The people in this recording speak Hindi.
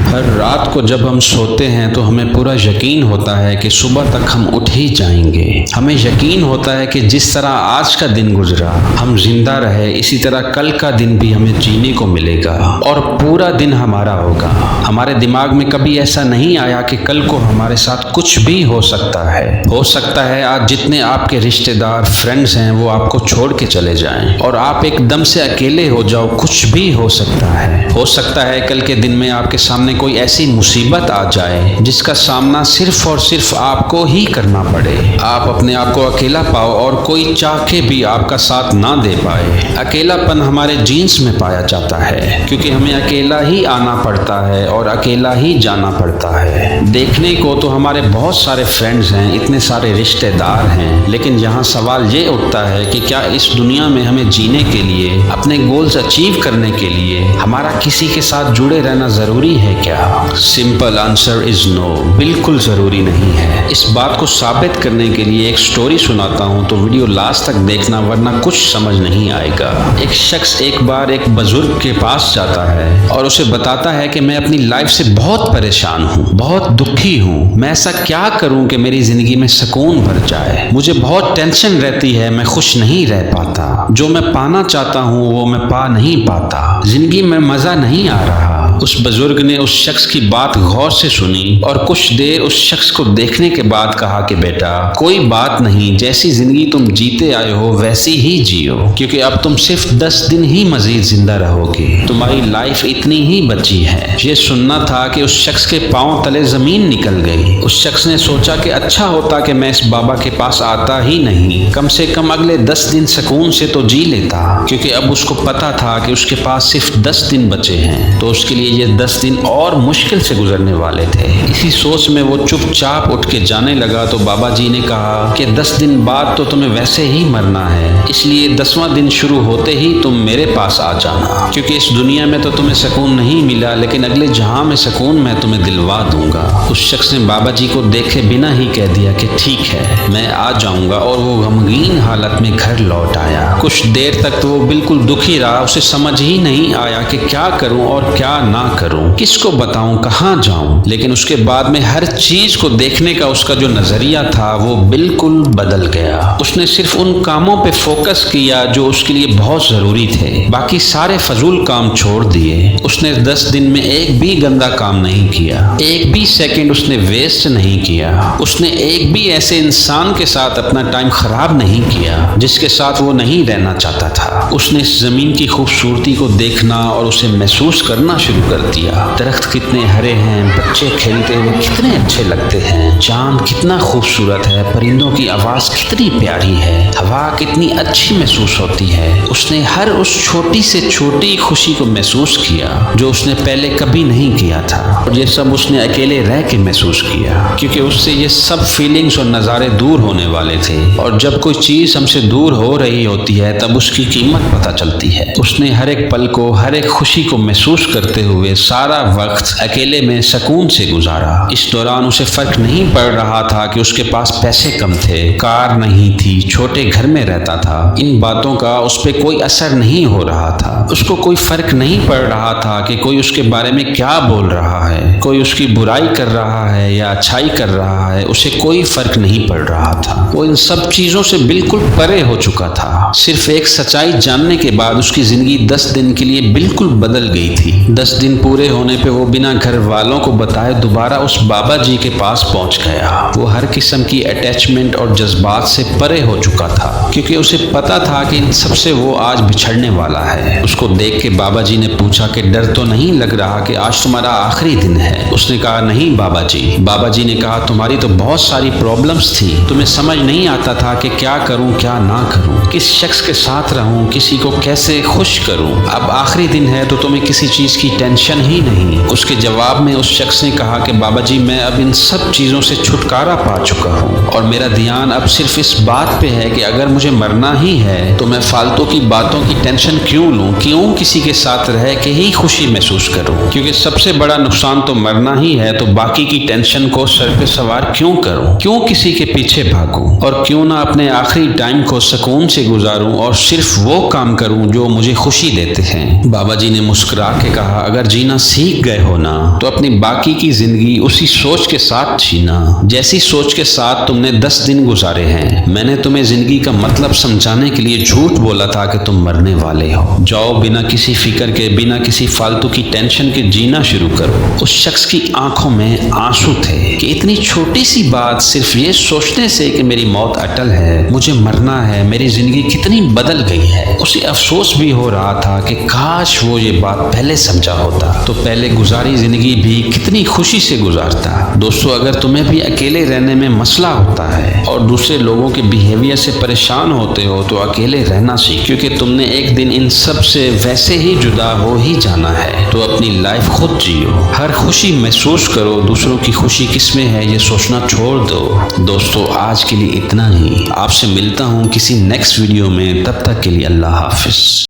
हर रात को जब हम सोते हैं तो हमें पूरा यकीन होता है कि सुबह तक हम उठ ही जाएंगे। हमें यकीन होता है कि जिस तरह आज का दिन गुजरा हम जिंदा रहे, इसी तरह कल का दिन भी हमें जीने को मिलेगा और पूरा दिन हमारा होगा। हमारे दिमाग में कभी ऐसा नहीं आया कि कल को हमारे साथ कुछ भी हो सकता है। हो सकता है आज जितने आपके रिश्तेदार फ्रेंड्स हैं वो आपको छोड़ के चले जाएं और आप एकदम से अकेले हो जाओ। कुछ भी हो सकता है। हो सकता है कल के दिन में आपके सामने कोई ऐसी मुसीबत आ जाए जिसका सामना सिर्फ और सिर्फ आपको ही करना पड़े। आप अपने आप को अकेला पाओ और कोई चाह के भी आपका साथ ना दे पाए। अकेलापन हमारे जीन्स में पाया जाता है क्योंकि हमें अकेला ही आना पड़ता है और अकेला ही जाना पड़ता है। देखने को तो हमारे बहुत सारे फ्रेंड्स हैं, इतने सारे रिश्तेदार हैं, लेकिन यहाँ सवाल ये उठता है कि क्या इस दुनिया में हमें जीने के लिए, अपने गोल्स अचीव करने के लिए हमारा किसी के साथ जुड़े रहना जरूरी है क्या? सिंपल आंसर इज नो, बिल्कुल जरूरी नहीं है। इस बात को साबित करने के लिए एक स्टोरी सुनाता हूँ, तो वीडियो लास्ट तक देखना वरना कुछ समझ नहीं आएगा। एक शख्स एक बार एक बुजुर्ग के पास जाता है और उसे बताता है कि मैं अपनी लाइफ से बहुत परेशान हूँ, बहुत दुखी हूँ। मैं ऐसा क्या करूँ कि मेरी जिंदगी में सुकून भर जाए? मुझे बहुत टेंशन रहती है, मैं खुश नहीं रह पाता। जो मैं पाना चाहता हूँ वो मैं पा नहीं पाता। जिंदगी में मजा नहीं आ रहा। उस बुजुर्ग ने उस शख्स की बात गौर से सुनी और कुछ देर उस शख्स को देखने के बाद कहा कि बेटा कोई बात नहीं, जैसी जिंदगी तुम जीते आए हो वैसी ही जियो, क्योंकि अब तुम सिर्फ 10 दिन ही मजीद जिंदा रहोगे। तुम्हारी लाइफ इतनी ही बची है। ये सुनना था कि उस शख्स के पांव तले जमीन निकल गई। उस शख्स ने सोचा कि अच्छा होता कि मैं इस बाबा के पास आता ही नहीं, कम से कम अगले 10 दिन सुकून से तो जी लेता, क्योंकि अब उसको पता था कि उसके पास सिर्फ 10 दिन बचे हैं, तो उसके लिए ये 10 दिन और मुश्किल से गुजरने वाले थे। इसी सोच में वो चुपचाप उठ के जाने लगा तो बाबा जी ने कहा कि 10 दिन बाद तो तुम्हें वैसे ही मरना है, इसलिए 10वां दिन शुरू होते ही तुम मेरे पास आ जाना, क्योंकि इस दुनिया में तो तुम्हें सुकून नहीं मिला, लेकिन अगले जहां में सुकून मैं तुम्हें दिलवा दूंगा। उस शख्स ने बाबा जी को देखे बिना ही कह दिया कि ठीक है मैं आ जाऊंगा, और वो गमगीन हालत में घर लौट आया। कुछ देर तक तो वो बिल्कुल दुखी रहा। उसे समझ ही नहीं आया कि क्या करूं और क्या ना करूं, किसको बताऊं, कहां जाऊं। लेकिन उसके बाद में हर चीज को देखने का उसका जो नजरिया था वो बिल्कुल बदल गया। उसने सिर्फ उन कामों पे फोकस किया जो उसके लिए बहुत जरूरी थे, बाकी सारे फजूल काम छोड़ दिए। उसने 10 दिन में एक भी गंदा काम नहीं किया, एक भी सेकंड उसने वेस्ट नहीं किया। उसने एक भी ऐसे इंसान के साथ अपना टाइम खराब नहीं किया जिसके साथ वो नहीं रहना चाहता था। उसने इस जमीन की खूबसूरती को देखना और उसे महसूस करना शुरू कर दिया। दरख्त कितने हरे हैं, बच्चे खेलते हुए कितने अच्छे लगते हैं, चांद कितना खूबसूरत है, परिंदों की आवाज कितनी प्यारी है, हवा कितनी अच्छी महसूस होती है। उसने हर उस छोटी से छोटी खुशी को महसूस किया जो उसने पहले कभी नहीं किया था, और ये सब उसने अकेले रह के महसूस किया, क्योंकि उससे ये सब फीलिंग्स और नज़ारे दूर होने वाले थे। और जब कोई चीज हमसे दूर हो रही होती है तब उसकी कीमत पता चलती है। उसने हर एक पल को, हर एक खुशी को महसूस करते हुए सारा वक्त अकेले में सुकून से गुजारा। इस दौरान उसे फर्क नहीं पड़ रहा था कि उसके पास पैसे कम थे, कार नहीं थी, छोटे घर में रहता था। इन बातों का उस पर कोई असर नहीं हो रहा था। उसको कोई फर्क नहीं पड़ रहा था कि कोई उसके बारे में क्या बोल रहा है, कोई उसकी बुराई कर रहा है या अच्छाई कर रहा है, उसे कोई फर्क नहीं पड़ रहा था। वो इन सब चीजों से बिल्कुल परे हो चुका था। सिर्फ एक सच्चाई जानने के बाद उसकी जिंदगी 10 दिन के लिए बिल्कुल बदल गई थी। 10 दिन पूरे होने पे वो बिना घर वालों को बताए दोबारा उस बाबा जी के पास पहुंच गया। वो हर किस्म की अटैचमेंट और जज्बात से परे हो चुका था, क्योंकि उसे पता था कि इन सबसे वो आज बिछड़ने वाला है। उसको देख के बाबा जी ने पूछा कि डर तो नहीं लग रहा कि आज तुम्हारा आखिरी दिन है? उसने कहा नहीं बाबा जी। बाबा जी ने कहा तुम्हारी तो बहुत सारी प्रॉब्लम्स थी, तुम्हें समझ नहीं आता था कि क्या करूं क्या ना करूं, किस शख्स के साथ रहूं, किसी को कैसे खुश करूं। अब आखिरी दिन है तो तुम्हें किसी चीज की टेंशन ही नहीं। उसके जवाब में उस शख्स ने कहा कि बाबा जी मैं अब इन सब चीजों से छुटकारा पा चुका हूँ और मेरा ध्यान अब सिर्फ इस बात पे है कि अगर मुझे मरना ही है तो मैं फालतू की बातों की टेंशन क्यों लूं, क्यों किसी के साथ रह के ही खुशी महसूस करूं, क्योंकि सबसे बड़ा नुकसान तो मरना ही है, तो बाकी की टेंशन को सर पे सवार क्यों करूं, क्यों किसी के पीछे भागूं, और क्यों ना अपने आखिरी टाइम को सुकून से गुजारूं और सिर्फ वो काम करूं जो मुझे खुशी देते हैं। बाबा जी ने मुस्कुरा के कहा अगर अगर जीना सीख गए हो ना तो अपनी बाकी की जिंदगी उसी सोच के साथ जीना, जैसी सोच के साथ तुमने 10 दिन गुजारे हैं। मैंने तुम्हें जिंदगी का मतलब समझाने के लिए झूठ बोला था कि तुम मरने वाले हो। जाओ बिना किसी फिक्र के, बिना किसी फालतू की टेंशन के जीना शुरू करो। उस शख्स की आंखों में आंसू थे कि इतनी छोटी सी बात, सिर्फ ये सोचने से कि मेरी मौत अटल है, मुझे मरना है, मेरी जिंदगी कितनी बदल गई है। उसे अफसोस भी हो रहा था कि काश वो ये बात पहले समझा होता तो पहले गुजारी जिंदगी भी कितनी खुशी से गुजारता। दोस्तों, अगर तुम्हें भी अकेले रहने में मसला होता है और दूसरे लोगों के बिहेवियर से परेशान होते हो तो अकेले रहना सीख, क्योंकि तुमने एक दिन इन सब से वैसे ही जुदा हो ही जाना है। तो अपनी लाइफ खुद जियो, हर खुशी महसूस करो, दूसरों की खुशी किसमें है ये सोचना छोड़ दो। दोस्तों, आज के लिए इतना ही। आपसे मिलता हूँ किसी नेक्स्ट वीडियो में, तब तक के लिए अल्लाह हाफिज।